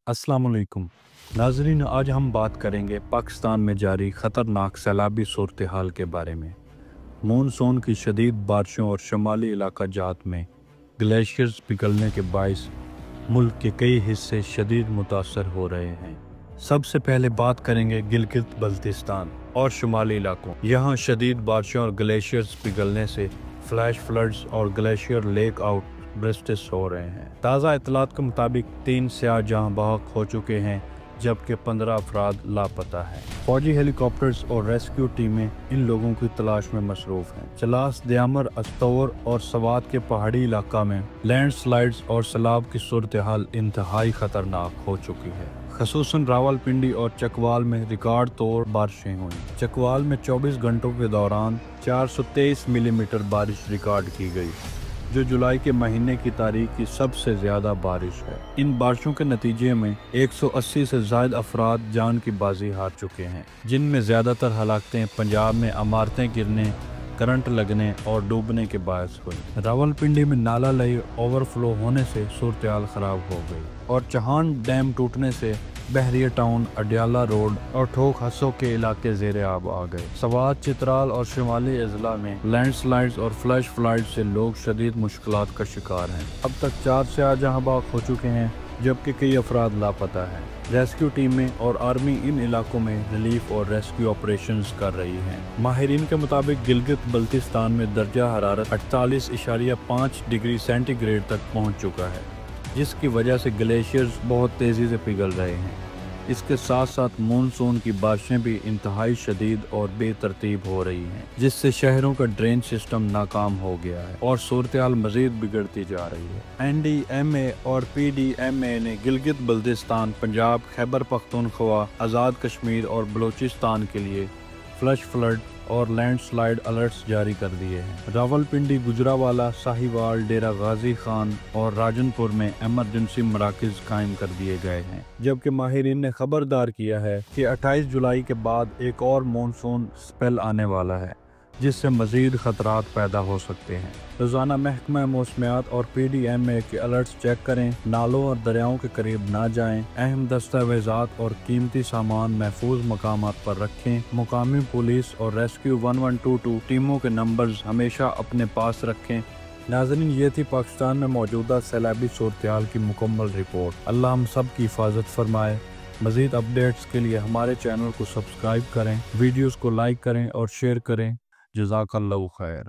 अस्सलाम वालेकुम नाजरीन, आज हम बात करेंगे पाकिस्तान में जारी ख़तरनाक सैलाबी सूरत हाल के बारे में। मानसून की शदीद बारिशों और शुमाली इलाका जात में ग्लेशियर्स पिघलने के बायस मुल्क के कई हिस्से शदीद मुतासर हो रहे हैं। सबसे पहले बात करेंगे गिलगित बल्तिस्तान और शुमाली इलाकों। यहाँ शदीद बारिशों और ग्लेशियर्स पिघलने से फ्लैश फ्लड्स और ग्लेशियर लेक आउट ब्रेस्टिस हो रहे हैं। ताज़ा इतलात के मुताबिक 3 सियाह जहां बहक हो चुके हैं, जबकि 15 अफराद लापता हैं। फौजी हेलीकॉप्टर्स और रेस्क्यू टीमें इन लोगों की तलाश में मसरूफ हैं। चलास, दयामर, अस्तौर और सवात के पहाड़ी इलाका में लैंडस्लाइड्स और सैलाब की सूरत हाल इंतहाई खतरनाक हो चुकी है। खसूसन रावलपिंडी और चकवाल में रिकॉर्ड तोड़ बारिशें हुई। चकवाल में 24 घंटों के दौरान 423 मिलीमीटर बारिश रिकॉर्ड की गई, जो जुलाई के महीने की तारीख की सबसे ज्यादा बारिश है। इन बारिशों के नतीजे में 180 से ज्यादा अफराद जान की बाजी हार चुके हैं, जिनमें ज्यादातर हलाकतें पंजाब में इमारतें गिरने, करंट लगने और डूबने के बायस हुई। रावलपिंडी में नाला लई ओवरफ्लो होने से सूरत हाल खराब हो गई और चहान डैम टूटने से बहरिया टाउन, अडियाला रोड और ठोक हसों के इलाके ज़ेरे आब आ गए। सवात, चित्राल और शुमाली अजला में लैंडस्लाइड्स और फ्लैश फ्लड से लोग शदीद मुश्किलात का शिकार हैं। अब तक 4 सियाह जहां बहक हो चुके हैं, जबकि कई अफराद लापता हैं। रेस्क्यू टीमें और आर्मी इन इलाकों में रिलीफ और रेस्क्यू ऑपरेशंस कर रही हैं। माहिरीन के मुताबिक गिलगित बल्तिस्तान में दर्जा हरारत 48.5 डिग्री सेंटीग्रेड तक पहुँच चुका है, जिसकी वजह से ग्लेशियर्स बहुत तेज़ी से पिघल रहे हैं। इसके साथ साथ मानसून की बारिशें भी इंतहाई शदीद और बेतरतीब हो रही हैं, जिससे शहरों का ड्रेन सिस्टम नाकाम हो गया है और सूरत हाल मजीद बिगड़ती जा रही है। NDMA और PDMA ने गिलगित बल्तिस्तान, पंजाब, खैबर पख्तूनख्वा, आज़ाद कश्मीर और बलूचिस्तान के लिए फ्लैश फ्लड और लैंडस्लाइड अलर्ट्स जारी कर दिए हैं। रावलपिंडी, गुजरावाला, साहिवाल, डेरा गाजी खान और राजनपुर में एमरजेंसी मराकज़ कायम कर दिए गए हैं, जबकि माहिरीन ने खबरदार किया है कि 28 जुलाई के बाद एक और मानसून स्पेल आने वाला है, जिससे मज़ीद ख़तरात पैदा हो सकते हैं। रोज़ाना महकमा मौसमियात और PDMA के अलर्ट्स चेक करें, नालों और दरियाओं के करीब ना जाएं, अहम दस्तावेज़ात और कीमती सामान महफूज मकामात पर रखें। मुकामी पुलिस और रेस्क्यू 1122 टीमों के नंबर्स हमेशा अपने पास रखें। नाज़रीन, ये थी पाकिस्तान में मौजूदा सैलाबी सूरत हाल की मुकम्मल रिपोर्ट। अल्लाह हम सब की हिफाजत फरमाए। मज़ीद अपडेट्स के लिए हमारे चैनल को सब्सक्राइब करें, वीडियोज़ को लाइक करें और शेयर करें। जज़ाकल्लाहु खैर।